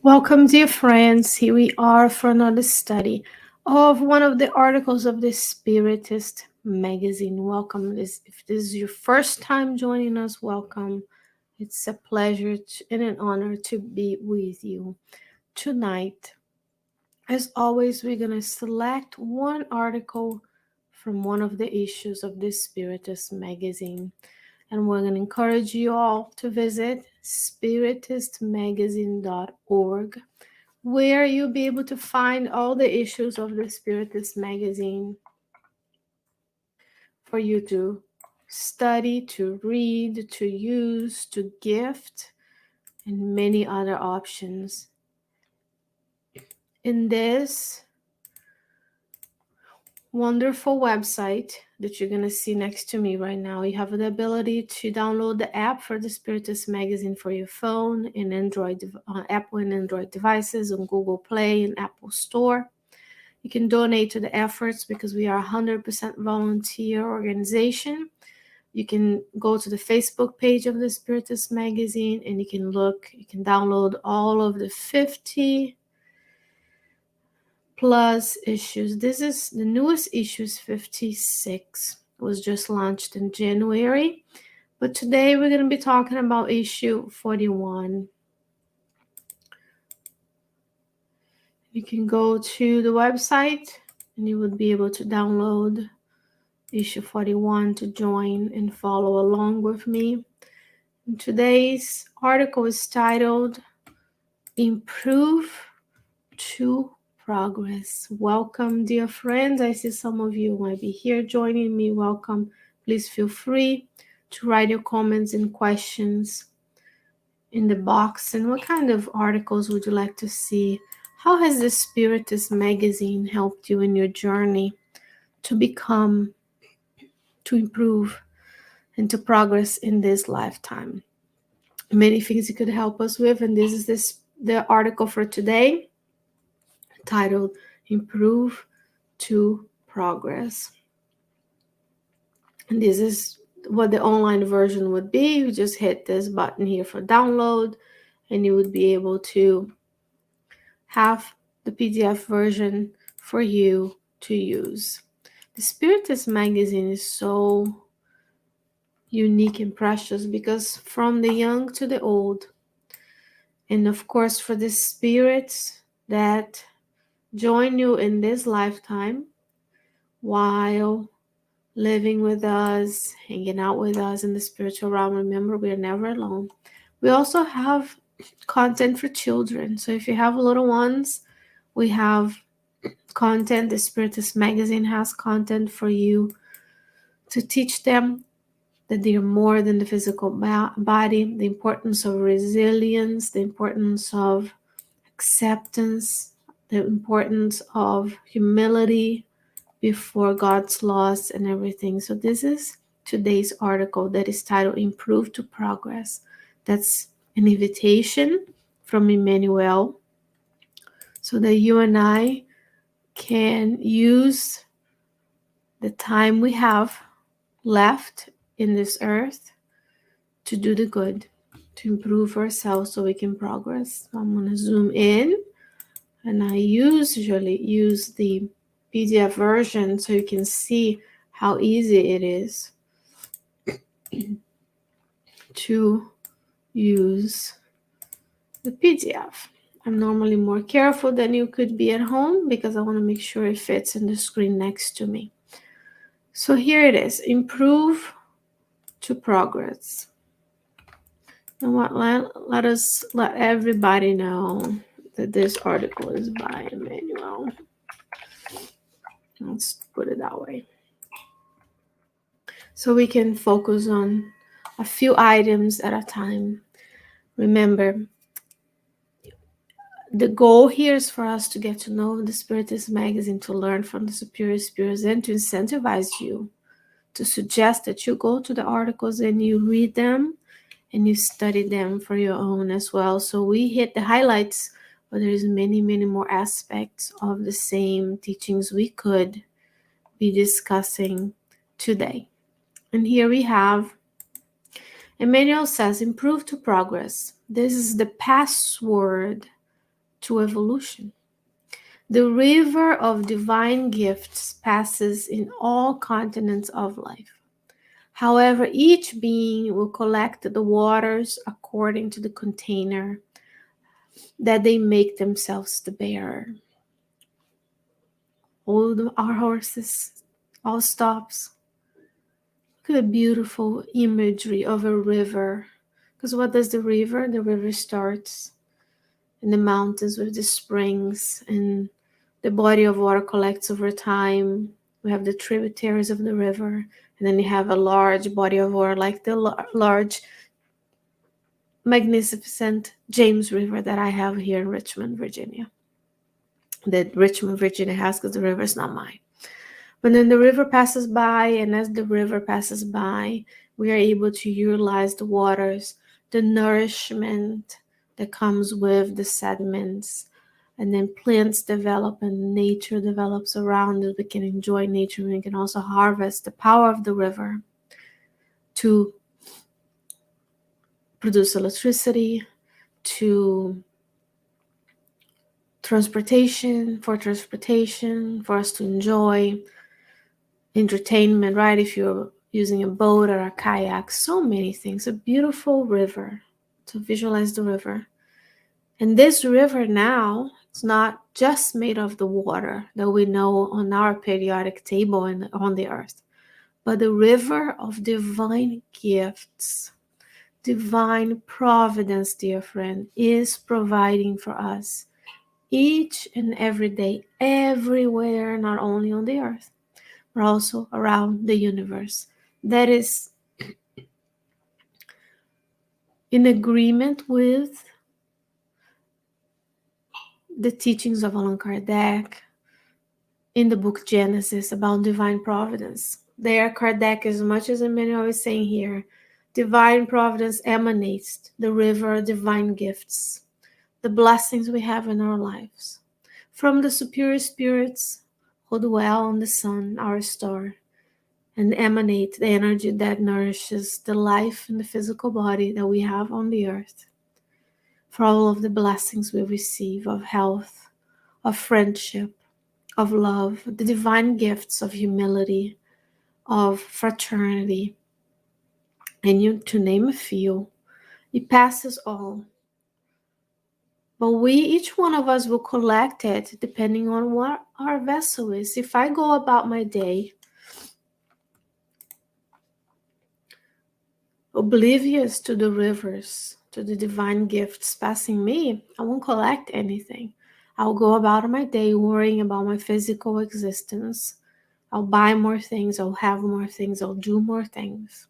Welcome, dear friends. Here we are for another study of one of the articles of the Spiritist magazine. Welcome. If this is your first time joining us, welcome. It's a pleasure and an honor to be with you tonight. As always, we're going to select one article from one of the issues of the Spiritist magazine. And we're going to encourage you all to visit spiritistmagazine.org, where you'll be able to find all the issues of the Spiritist magazine for you to study, to read, to use, to gift, and many other options. In this wonderful website that you're going to see next to me right now, you have the ability to download the app for the Spiritist magazine for your phone and Apple and Android devices on Google Play and Apple Store. You can donate to the efforts because we are a 100% volunteer organization. You can go to the Facebook page of the Spiritist magazine and you can download all of the 50 plus issues. This is the newest issues, 56. It was just launched in January. But today we're going to be talking about issue 41. You can go to the website and you would be able to download issue 41 to join and follow along with me. And today's article is titled Improve to Progress. Welcome, dear friends. I see some of you might be here joining me. Welcome. Please feel free to write your comments and questions in the box. And what kind of articles would you like to see? How has the Spiritist magazine helped you in your journey to become, to improve, and to progress in this lifetime? Many things it could help us with, and this is the article for today, titled Improve to Progress. And this is what the online version would be. You just hit this button here for download, and you would be able to have the PDF version for you to use. The Spiritist magazine is so unique and precious because from the young to the old, and of course for the spirits that join you in this lifetime while living with us, hanging out with us in the spiritual realm. Remember, we are never alone. We also have content for children. So if you have little ones, we have content. The Spiritist magazine has content for you to teach them that they are more than the physical body, the importance of resilience, the importance of acceptance, the importance of humility before God's laws and everything. So this is today's article that is titled Improve to Progress. That's an invitation from Emmanuel so that you and I can use the time we have left in this earth to do the good, to improve ourselves so we can progress. So I'm going to zoom in, and I usually use the PDF version so you can see how easy it is to use the PDF. I'm normally more careful than you could be at home because I want to make sure it fits in the screen next to me. So here it is, Improve to Progress. And what? Let us let everybody know that this article is by Emmanuel. Let's put it that way. So we can focus on a few items at a time. Remember, the goal here is for us to get to know the Spiritist magazine, to learn from the superior spirits, and to incentivize you, to suggest that you go to the articles and you read them and you study them for your own as well. So we hit the highlights, but there's many, many more aspects of the same teachings we could be discussing today. And here we have, Emmanuel says, improve to progress. This is the password to evolution. The river of divine gifts passes in all continents of life. However, each being will collect the waters according to the container that they make themselves the bearer. All our horses all stops. Look at the beautiful imagery of a river. Because what does the river? The river starts in the mountains with the springs, and the body of water collects over time. We have the tributaries of the river, and then you have a large body of water like the large, magnificent James River that I have here in Richmond, Virginia. That Richmond, Virginia has, because the river is not mine. But then the river passes by, and as the river passes by, we are able to utilize the waters, the nourishment that comes with the sediments, and then plants develop and nature develops around it. We can enjoy nature, and we can also harvest the power of the river to produce electricity, to transportation, for us to enjoy entertainment, right? If you're using a boat or a kayak, so many things. A beautiful river, to visualize the river. And this river now, it's not just made of the water that we know on our periodic table and on the earth, but the river of divine gifts. Divine providence, dear friend, is providing for us each and every day, everywhere, not only on the earth, but also around the universe. That is in agreement with the teachings of Allan Kardec in the book Genesis about divine providence. There, Kardec, as much as Emmanuel is saying here, divine providence emanates the river of divine gifts, the blessings we have in our lives, from the superior spirits who dwell on the sun, our star, and emanate the energy that nourishes the life in the physical body that we have on the earth, for all of the blessings we receive of health, of friendship, of love, the divine gifts of humility, of fraternity, and you to name a few. It passes all. But we, each one of us, will collect it depending on what our vessel is. If I go about my day oblivious to the rivers, to the divine gifts passing me, I won't collect anything. I'll go about my day worrying about my physical existence. I'll buy more things, I'll have more things, I'll do more things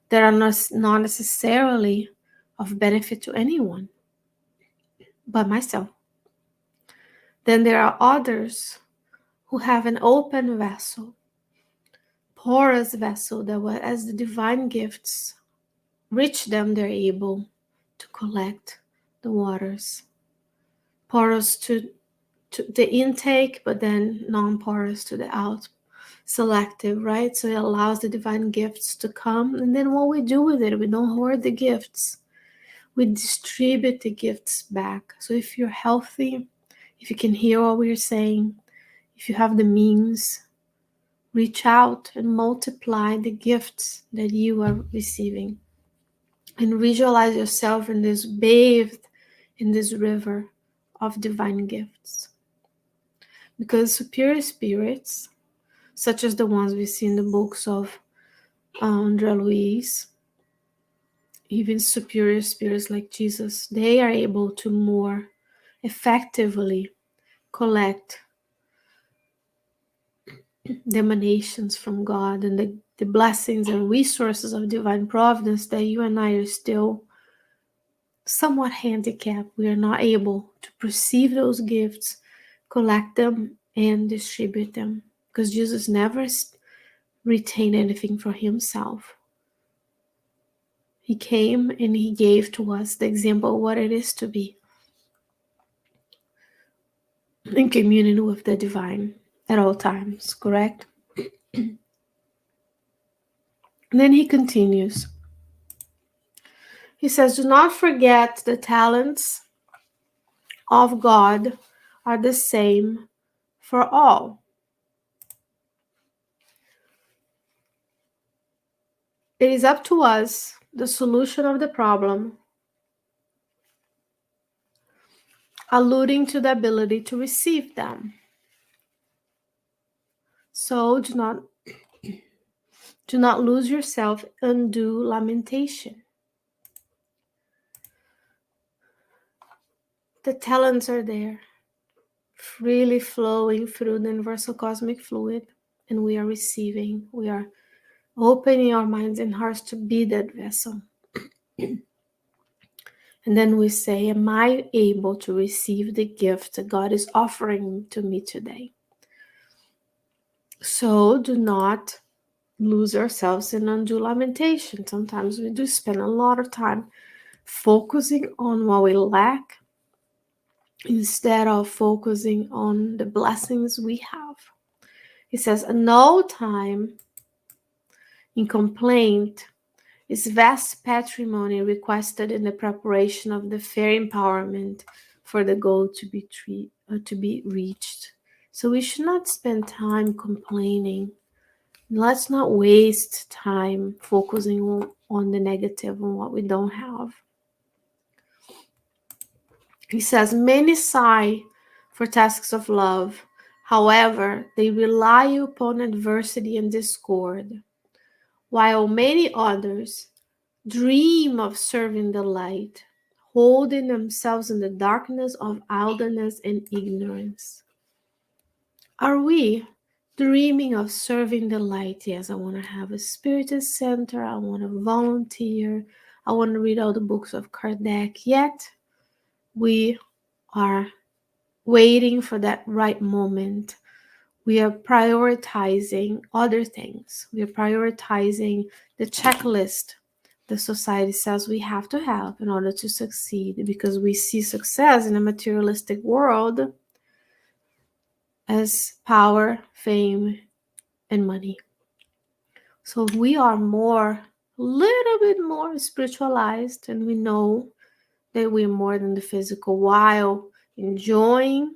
that are not necessarily of benefit to anyone but myself. Then there are others who have an open vessel, porous vessel, that as the divine gifts reach them, they're able to collect the waters. Porous to the intake, but then non-porous to the out. Selective, right? So it allows the divine gifts to come, and then what we do with it, we don't hoard the gifts. We distribute the gifts back. So if you're healthy, if you can hear what we're saying, if you have the means, reach out and multiply the gifts that you are receiving. And visualize yourself in this, bathed in this river of divine gifts. Because superior spirits, such as the ones we see in the books of André Luiz, even superior spirits like Jesus, they are able to more effectively collect the emanations from God and the blessings and resources of divine providence that you and I are still somewhat handicapped. We are not able to perceive those gifts, collect them, and distribute them. Because Jesus never retained anything for himself. He came and he gave to us the example of what it is to be in communion with the divine at all times, correct? And then he continues. He says, do not forget the talents of God are the same for all. It is up to us, the solution of the problem, alluding to the ability to receive them. So do not lose yourself in undue lamentation. The talents are there, freely flowing through the universal cosmic fluid, and we are receiving. We are opening our minds and hearts to be that vessel. And then we say, am I able to receive the gift that God is offering to me today? So do not lose ourselves in undue lamentation. Sometimes we do spend a lot of time focusing on what we lack instead of focusing on the blessings we have. It says, no time in complaint is vast patrimony requested in the preparation of the fair empowerment for the goal to be reached. So we should not spend time complaining. Let's not waste time focusing on the negative, on what we don't have. He says, many sigh for tasks of love. However, they rely upon adversity and discord, while many others dream of serving the light, holding themselves in the darkness of idleness and ignorance. Are we dreaming of serving the light? Yes, I want to have a Spiritist center. I want to volunteer. I want to read all the books of Kardec. Yet, we are waiting for that right moment. We are prioritizing other things. We are prioritizing the checklist the society says we have to have in order to succeed, because we see success in a materialistic world as power, fame, and money. So if we are a little bit more spiritualized, and we know that we're more than the physical while enjoying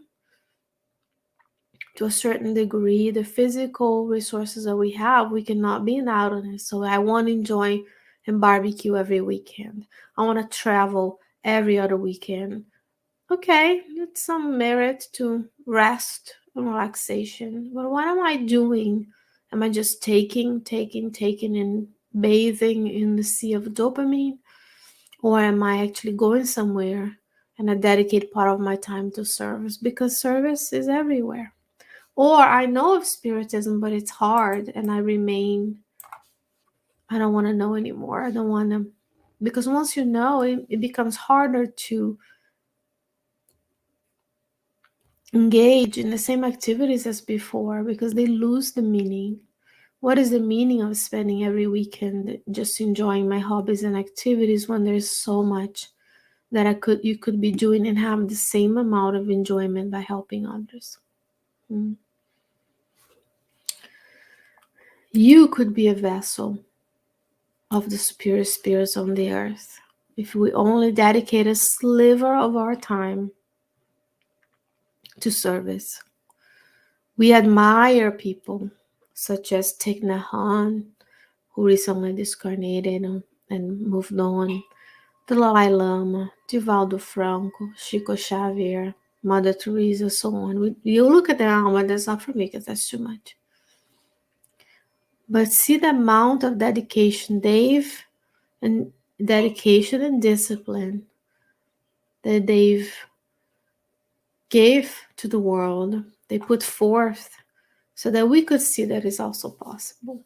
to a certain degree the physical resources that we have, we cannot be in idleness. So I want to enjoy and barbecue every weekend. I want to travel every other weekend. Okay, it's some merit to rest and relaxation. But what am I doing? Am I just taking, and bathing in the sea of dopamine? Or am I actually going somewhere and I dedicate part of my time to service? Because service is everywhere. Or I know of Spiritism, but it's hard, and I don't want to know anymore. I don't want to, because once you know, it becomes harder to engage in the same activities as before, because they lose the meaning. What is the meaning of spending every weekend just enjoying my hobbies and activities when there's so much that you could be doing and have the same amount of enjoyment by helping others? You could be a vessel of the superior spirits on the earth if we only dedicate a sliver of our time to service. We admire people such as Thich Nhat Hanh, who recently discarnated and moved on, the Dalai Lama, Divaldo Franco, Chico Xavier, Mother Teresa, so on. You look at them, but that's not for me because that's too much. But see the amount of dedication and discipline that they've gave to the world, they put forth so that we could see that it's also possible.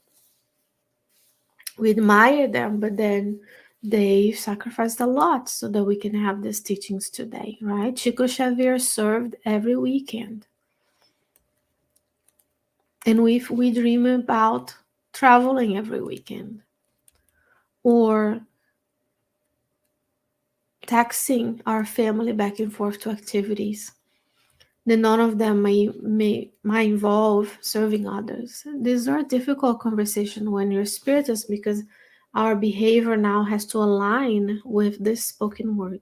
We admire them, but then they sacrificed a lot so that we can have these teachings today, right? Chico Xavier served every weekend. And we dream about traveling every weekend, or taxing our family back and forth to activities, then none of them might involve serving others. These are difficult conversations when you're spiritist, because our behavior now has to align with this spoken word.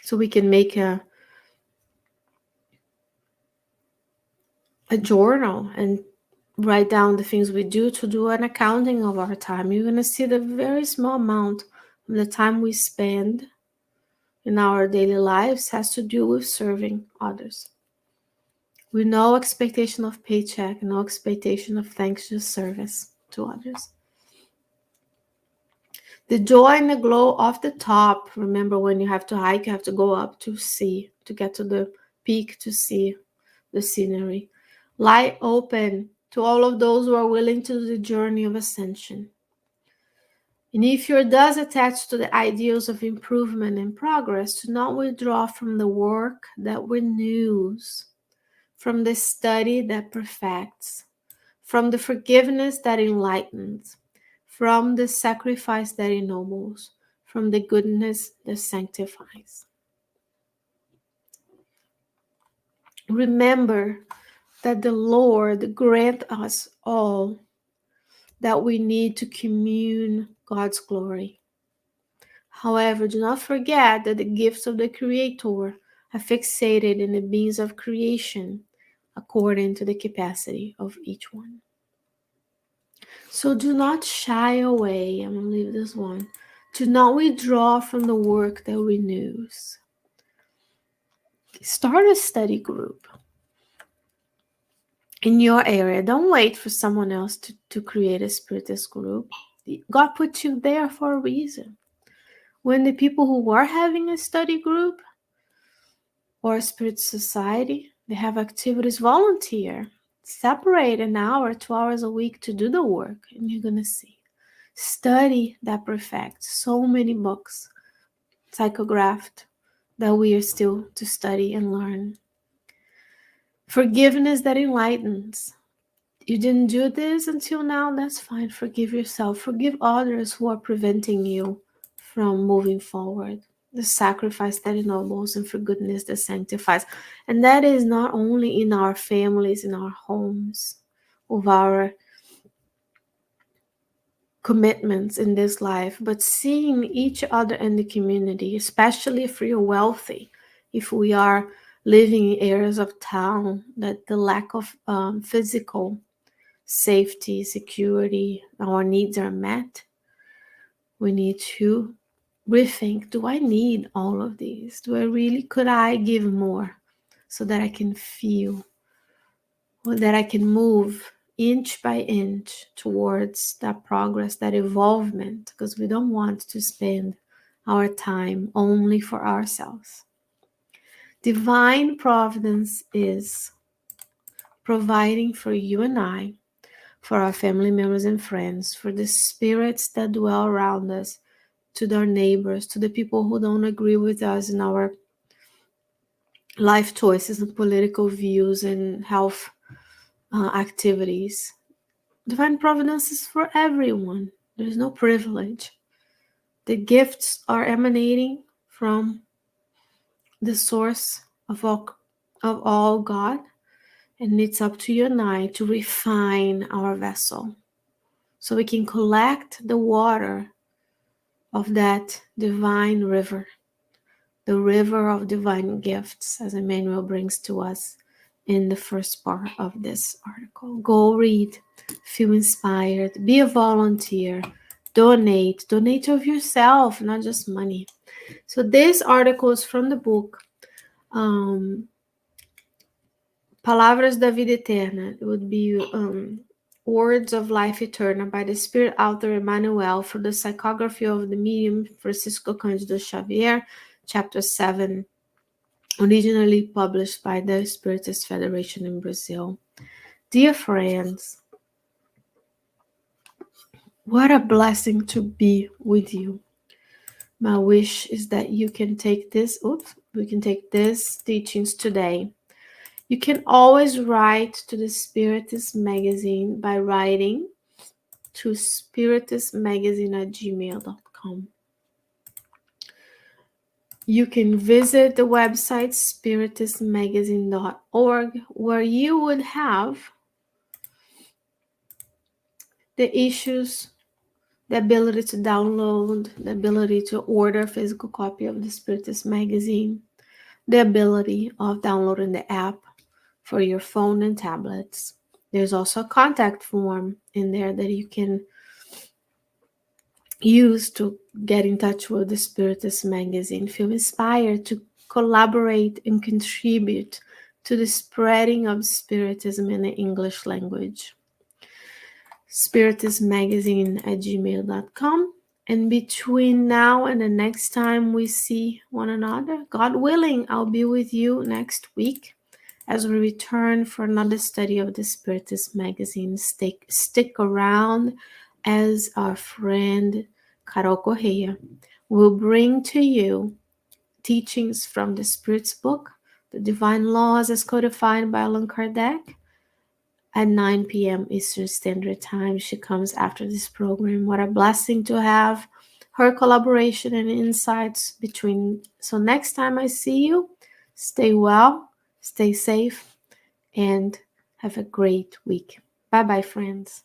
So we can make a journal and write down the things we do to an accounting of our time. You're going to see the very small amount of the time we spend in our daily lives has to do with serving others. With no expectation of paycheck, no expectation of thanks, just service to others. The joy and the glow of the top. Remember, when you have to hike, you have to go up to see, to get to the peak to see the scenery. Lie open to all of those who are willing to do the journey of ascension. And if you're thus attached to the ideals of improvement and progress, do not withdraw from the work that renews, from the study that perfects, from the forgiveness that enlightens, from the sacrifice that ennobles, from the goodness that sanctifies. Remember that the Lord grant us all that we need to commune God's glory. However, do not forget that the gifts of the Creator are fixated in the beings of creation according to the capacity of each one. So do not shy away. I'm going to leave this one. Do not withdraw from the work that renews. Start a study group in your area. Don't wait for someone else to create a Spiritist group. God put you there for a reason. When the people who are having a study group or a spirit society, they have activities, volunteer. Separate an hour, 2 hours a week to do the work, and you're going to see. Study that perfects. So many books psychographed that we are still to study and learn. Forgiveness that enlightens. You didn't do this until now, that's fine. Forgive yourself. Forgive others who are preventing you from moving forward. The sacrifice that ennobles and forgiveness that sanctifies. And that is not only in our families, in our homes, of our commitments in this life, but seeing each other in the community, especially if we are wealthy, if we are living in areas of town that the lack of physical safety, security, our needs are met, we need to rethink, do I need all of these? Could I give more so that I can feel, or that I can move inch by inch towards that progress, that evolvement, because we don't want to spend our time only for ourselves. Divine providence is providing for you and I, for our family members and friends, for the spirits that dwell around us, to our neighbors, to the people who don't agree with us in our life choices and political views and health activities. Divine providence is for everyone. There's no privilege. The gifts are emanating from the source of all God, and it's up to you and I to refine our vessel so we can collect the water of that divine river, the river of divine gifts, as Emmanuel brings to us in the first part of this article. Go read, feel inspired, be a volunteer, donate of yourself, not just money. So this article is from the book Palavras da Vida Eterna. It would be Words of Life Eternal by the Spirit author Emmanuel, for the psychography of the medium Francisco Candido Xavier, chapter 7, originally published by the Spiritist Federation in Brazil. Dear friends, what a blessing to be with you. My wish is that you can take we can take these teachings today. You can always write to the Spiritist magazine by writing to spiritistmagazine@gmail.com. You can visit the website spiritistmagazine.org, where you would have the issues the ability to download, the ability to order a physical copy of the Spiritist magazine, the ability of downloading the app for your phone and tablets. There's also a contact form in there that you can use to get in touch with the Spiritist magazine. Feel inspired to collaborate and contribute to the spreading of Spiritism in the English language. spiritistmagazine@gmail.com. And between now and the next time we see one another, God willing, I'll be with you next week as we return for another study of the Spiritist magazine. Stick around as our friend Carol Correa will bring to you teachings from the Spirit's book, The Divine Laws as Codified by Allan Kardec, at 9 p.m. Eastern Standard Time. She comes after this program. What a blessing to have her collaboration and insights between. So next time I see you, stay well, stay safe, and have a great week. Bye-bye, friends.